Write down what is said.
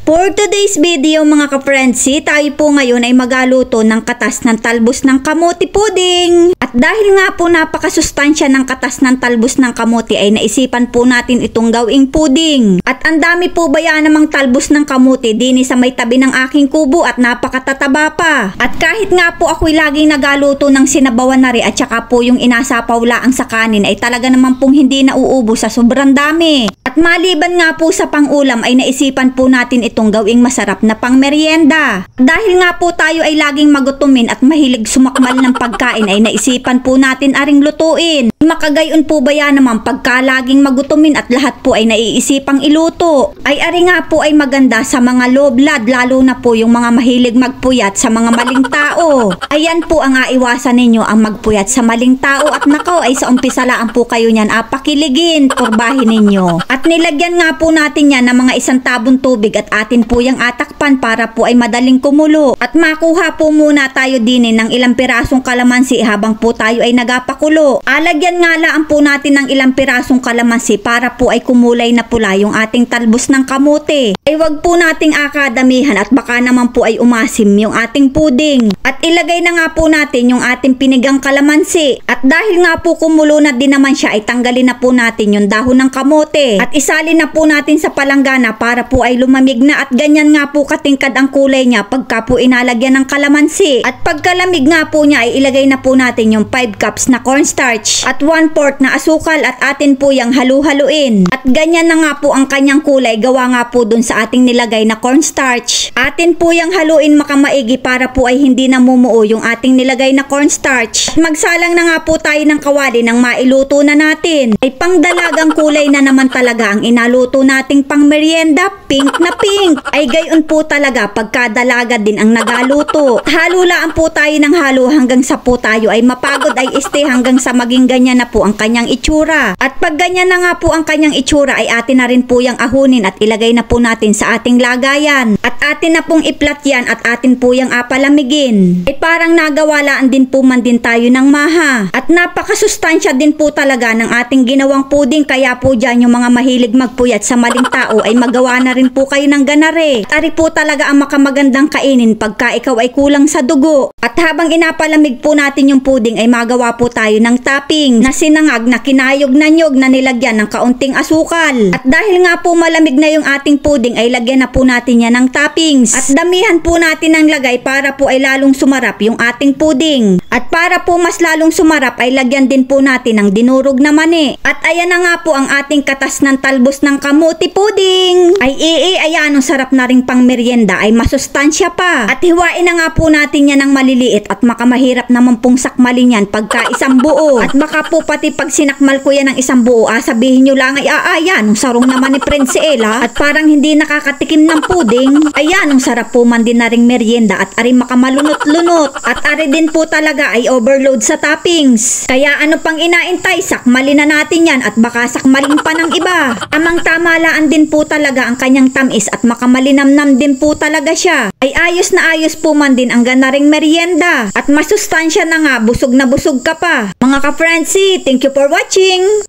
For today's video mga ka-friendsi, tayo po ngayon ay magaluto ng katas ng talbos ng kamote pudding. At dahil nga po napakasustansya ng katas ng talbos ng kamote ay naisipan po natin itong gawing pudding. At ang dami po ba yan namang talbos ng kamote din sa may tabi ng aking kubo at napakatataba pa. At kahit nga po ako'y laging nagaluto ng sinabawan na rin at saka po yung inasapaw laang sa kanin ay talaga naman pong hindi nauubos sa sobrang dami. At maliban nga po sa pangulam ay naisipan po natin itong gawing masarap na pangmeryenda. Dahil nga po tayo ay laging magutumin at mahilig sumakmal ng pagkain ay naisipan po natin aring lutuin. Makagayon po ba yan naman pagka laging magutumin at lahat po ay naiisipang iluto? Ay ari nga po ay maganda sa mga low blood, lalo na po yung mga mahilig magpuyat sa mga maling tao. Ayan po ang aiwasan ninyo ang magpuyat sa maling tao at nakaw ay sa umpisa laan po kayo niyan pakiligin, purbahin ninyo. At nilagyan nga po natin yan ng mga 1 tabong tubig at atin po yung atakpan para po ay madaling kumulo. At makuha po muna tayo din ng ilang pirasong kalamansi habang po tayo ay nagapakulo. Alagyan nga laan po natin ng ilang pirasong kalamansi para po ay kumulay na pula yung ating talbos ng kamote. Ay wag po nating akadamihan at baka naman po ay umasim yung ating pudding. At ilagay na nga po natin yung ating pinigang kalamansi. At dahil nga po kumulo na din naman siya ay tanggalin na po natin yung dahon ng kamote. At isalin na po natin sa palanggana para po ay lumamig na at ganyan nga po katingkad ang kulay niya pagka po inalagyan ng kalamansi. At pagkalamig nga po niya ay ilagay na po natin yung 5 cups na cornstarch at 1/4 na asukal at atin po yung halu-haluin. At ganyan na nga po ang kanyang kulay gawa nga po dun sa ating nilagay na cornstarch. Atin po yung haluin makamaigi para po ay hindi namumuo yung ating nilagay na cornstarch. Magsalang na nga po tayo ng kawali nang mailuto na natin. Ay pangdalagang kulay na naman talaga ang inaluto nating pangmeryenda, pink na pink. Ay gayon po talaga pagkadalaga din ang nagaluto. Halulaan po tayo ng halo hanggang sa po tayo ay mapagod ay hanggang sa maging ganyan na po ang kanyang itsura. At pag ganyan na nga po ang kanyang itsura ay atin na rin po yung ahunin at ilagay na po natin sa ating lagayan. At atin na pong iplat yan at atin po yung apalamigin. Ay parang nagawalaan din po man din tayo ng maha. At napakasustansya din po talaga ng ating ginawang pudding kaya po dyan yung mga mahilig magpuyat sa maling tao ay magawa na rin po kayo ng ganare. Ari po talaga ang makamagandang kainin pagka ikaw ay kulang sa dugo. At habang inapalamig po natin yung pudding ay magawa po tayo ng topping na sinangag na kinayog na nyog na nilagyan ng kaunting asukal. At dahil nga po malamig na yung ating pudding ay lagyan na po natin yan ng toppings. At damihan po natin ang lagay para po ay lalong sumarap yung ating pudding. At para po mas lalong sumarap ay lagyan din po natin ng dinurog na mani. At ayan na nga po ang ating katas ng talbos ng kamote pudding. Ay ayan ang sarap na ring pang merienda ay masustansya pa. At hiwain na nga po natin yan ng maliliit at makamahirap naman pong sakmalin yan pagka isang buo. At baka po pati pag sinakmal ko yan ng isang buo sabihin nyo lang ay ayan ang sarong naman ni Prinsiela at parang hindi nakakatikim ng pudding. Ayan ang sarap po man din na ring merienda at ari makamalunot-lunot. At ari din po talaga ay overload sa toppings. Kaya ano pang inaintay, sakmalin na natin yan at baka sakmalin pa ng iba. Amang tamalaan din po talaga ang kanyang tamis at makamalinamnam din po talaga siya. Ay ayos na ayos po man din ang gana ring merienda. At masustansya na nga, busog na busog ka pa. Mga ka-friendsi, thank you for watching!